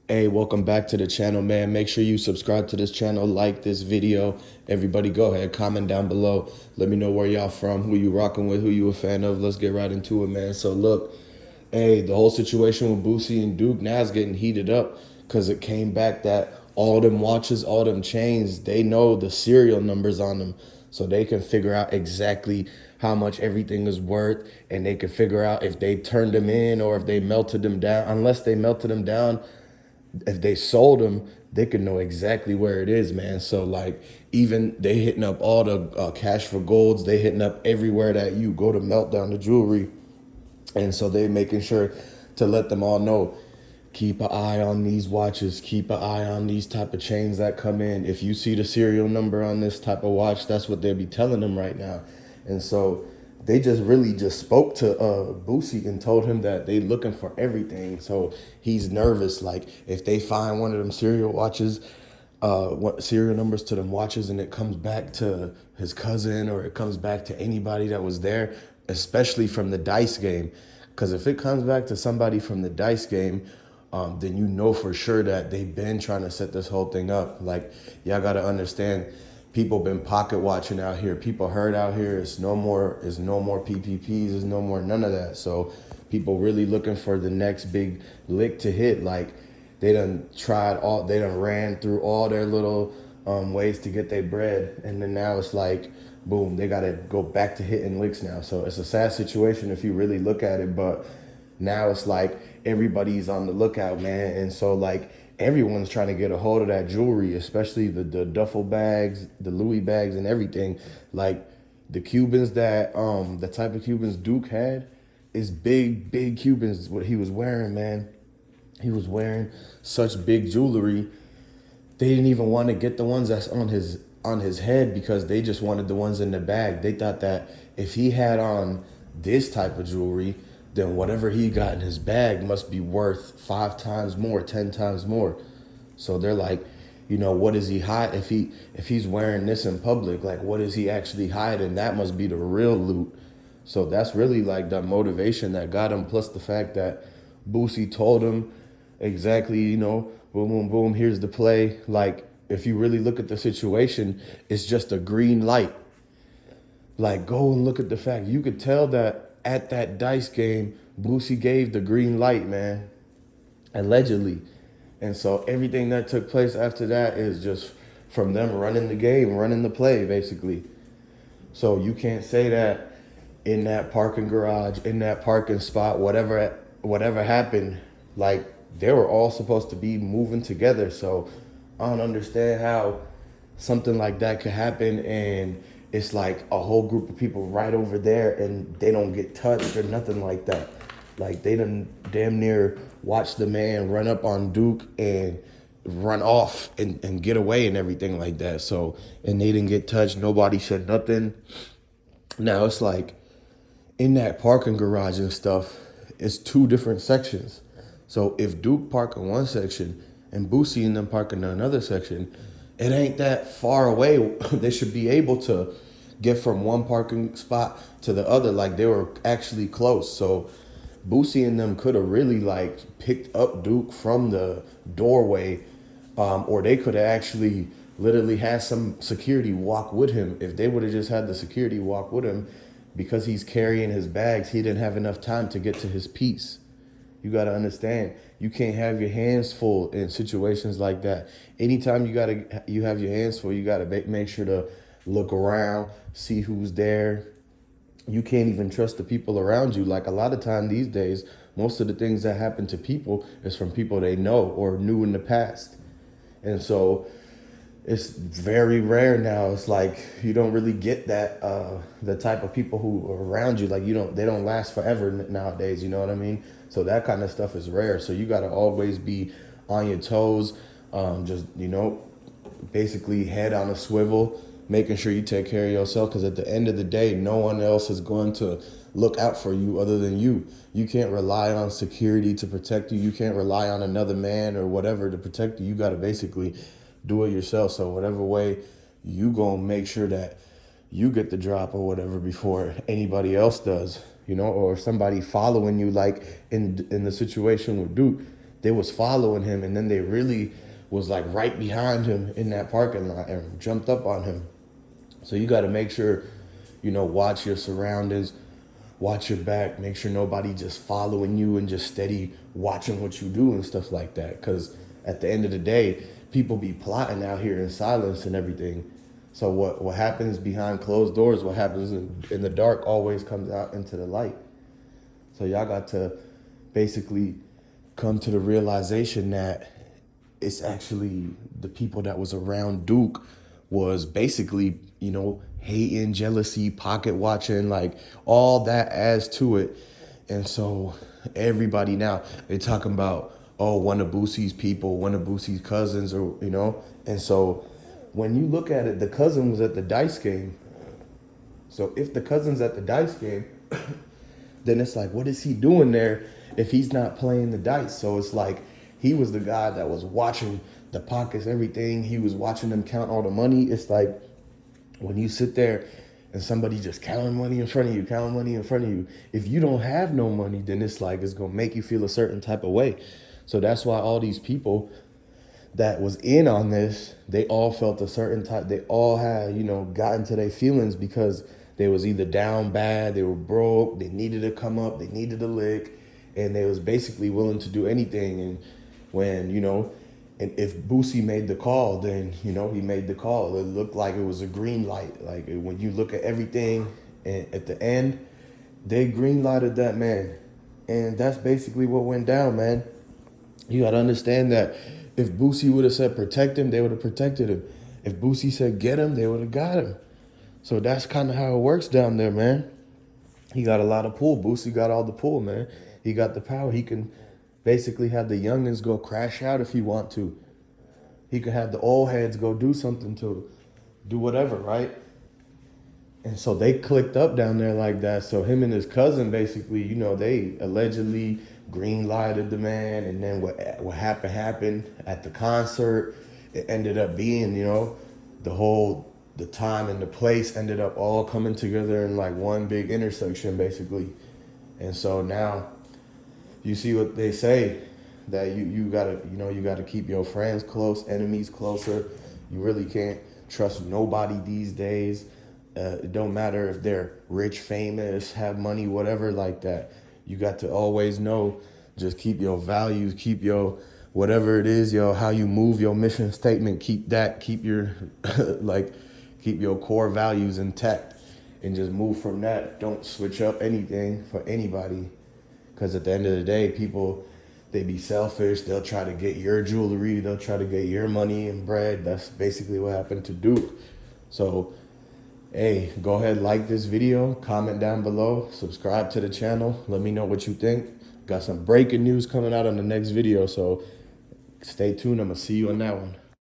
Hey, welcome back to the channel, man. Make sure you subscribe to this channel, like this video. Everybody go ahead, comment down below. Let me know where y'all from, who you rocking with, who you a fan of. Let's get right into it, man. So look, hey, the whole situation with Boosie and Duke now is getting heated up because it came back that all them watches, all them chains, they know the serial numbers on them. So they can figure out exactly how much everything is worth, and they can figure out if they turned them in or if they melted them down. Unless they melted them down, if they sold them, they could know exactly where it is, man. So like, even they hitting up all the cash for golds, they hitting up everywhere that you go to melt down the jewelry, and so they making sure to let them all know, keep an eye on these watches, keep an eye on these type of chains that come in. If you see the serial number on this type of watch, that's what they'll be telling them right now. And so they just really just spoke to Boosie and told him that they looking for everything. So he's nervous. Like if they find one of them serial watches, what serial numbers to them watches, and it comes back to his cousin or it comes back to anybody that was there, especially from the dice game. Because if it comes back to somebody from the dice game, then you know for sure that they've been trying to set this whole thing up. Like, y'all gotta understand, people been pocket watching out here. People heard out here. It's no more ppps. It's no more none of that. So people really looking for the next big lick to hit. Like they done tried all. They done ran through all their little ways to get their bread, and then now it's like, boom, they gotta go back to hitting licks now. So it's a sad situation if you really look at it, but now it's like everybody's on the lookout, man. And so like everyone's trying to get a hold of that jewelry, especially the duffel bags, the Louis bags and everything. Like the Cubans that the type of Cubans Duke had is big Cubans, what he was wearing, man. He was wearing such big jewelry. They didn't even want to get the ones that's on his head because they just wanted the ones in the bag. They thought that if he had on this type of jewelry, then whatever he got in his bag must be worth 5 times more, 10 times more. So they're like, what is he hide if he's wearing this in public? Like, what is he actually hiding? That must be the real loot. So that's really like the motivation that got him. Plus the fact that Boosie told him exactly, boom, boom, boom. Here's the play. Like, if you really look at the situation, it's just a green light. Like, go and look at the fact. You could tell that at that dice game, Boosie gave the green light, man, allegedly. And so everything that took place after that is just from them running the game, running the play, basically. So you can't say that in that parking garage, in that parking spot, whatever happened, like they were all supposed to be moving together. So I don't understand how something like that could happen and it's like a whole group of people right over there and they don't get touched or nothing like that. Like they done damn near watch the man run up on Duke and run off and get away and everything like that. So, and they didn't get touched. Nobody said nothing. Now it's like in that parking garage and stuff, it's 2 different sections. So if Duke park in one section and Boosie and them park in another section, it ain't that far away. They should be able to get from one parking spot to the other. Like they were actually close. So Boosie and them could have really like picked up Duke from the doorway, or they could have actually literally had some security walk with him. If they would have just had the security walk with him, because he's carrying his bags, he didn't have enough time to get to his piece. You got to understand, you can't have your hands full in situations like that. Anytime you have your hands full, you got to make sure to look around, see who's there. You can't even trust the people around you. Like a lot of time these days, most of the things that happen to people is from people they know or knew in the past. And so it's very rare now. It's like you don't really get that the type of people who are around you. Like they don't last forever nowadays. You know what I mean? So that kind of stuff is rare. So you got to always be on your toes. Just basically head on a swivel, making sure you take care of yourself. Because at the end of the day, no one else is going to look out for you other than you. You can't rely on security to protect you. You can't rely on another man or whatever to protect you. You got to basically do it yourself. So whatever way you gonna make sure that you get the drop or whatever before anybody else does, or somebody following you, like in the situation with Duke. they was following him, and then they really was like right behind him in that parking lot and jumped up on him. So you got to make sure, watch your surroundings, watch your back, make sure nobody just following you and just steady watching what you do and stuff like that. Because at the end of the day, people be plotting out here in silence and everything. So what happens behind closed doors, what happens in the dark always comes out into the light. So y'all got to basically come to the realization that it's actually the people that was around Duke was basically, hating, jealousy, pocket watching, like all that adds to it. And so everybody now, they talking about, oh, one of Boosie's people, one of Boosie's cousins, or, and so when you look at it, the cousin was at the dice game. So if the cousin's at the dice game, then it's like, what is he doing there if he's not playing the dice? So it's like he was the guy that was watching the pockets, everything. He was watching them count all the money. It's like when you sit there and somebody just counting money in front of you, counting money in front of you, if you don't have no money, then it's like it's going to make you feel a certain type of way. So that's why all these people that was in on this, they all felt a certain type. They all had, gotten to their feelings because they was either down bad, they were broke, they needed to come up, they needed a lick, and they was basically willing to do anything. And when, and if Boosie made the call, then, he made the call. It looked like it was a green light. Like when you look at everything and at the end, they green lighted that man. And that's basically what went down, man. You got to understand that if Boosie would have said protect him, they would have protected him. If Boosie said get him, they would have got him. So that's kind of how it works down there, man. He got a lot of pull. Boosie got all the pull, man. He got the power. He can basically have the youngins go crash out if he want to. He could have the old heads go do something to do whatever, right? And so they clicked up down there like that. So him and his cousin basically, they allegedly green lighted the man. And then what happened at the concert. It ended up being, the time and the place ended up all coming together in like one big intersection basically. And so now you see what they say, that you gotta keep your friends close, enemies closer. You really can't trust nobody these days. It don't matter if they're rich, famous, have money, whatever like that. You got to always know, just keep your values, keep your whatever it is, how you move, your mission statement, keep your keep your core values intact and just move from that. Don't switch up anything for anybody. Because at the end of the day, people, they be selfish. They'll try to get your jewelry. They'll try to get your money and bread. That's basically what happened to Duke. So, hey, go ahead, like this video, comment down below, subscribe to the channel. Let me know what you think. Got some breaking news coming out on the next video. So stay tuned. I'm going to see you on that one.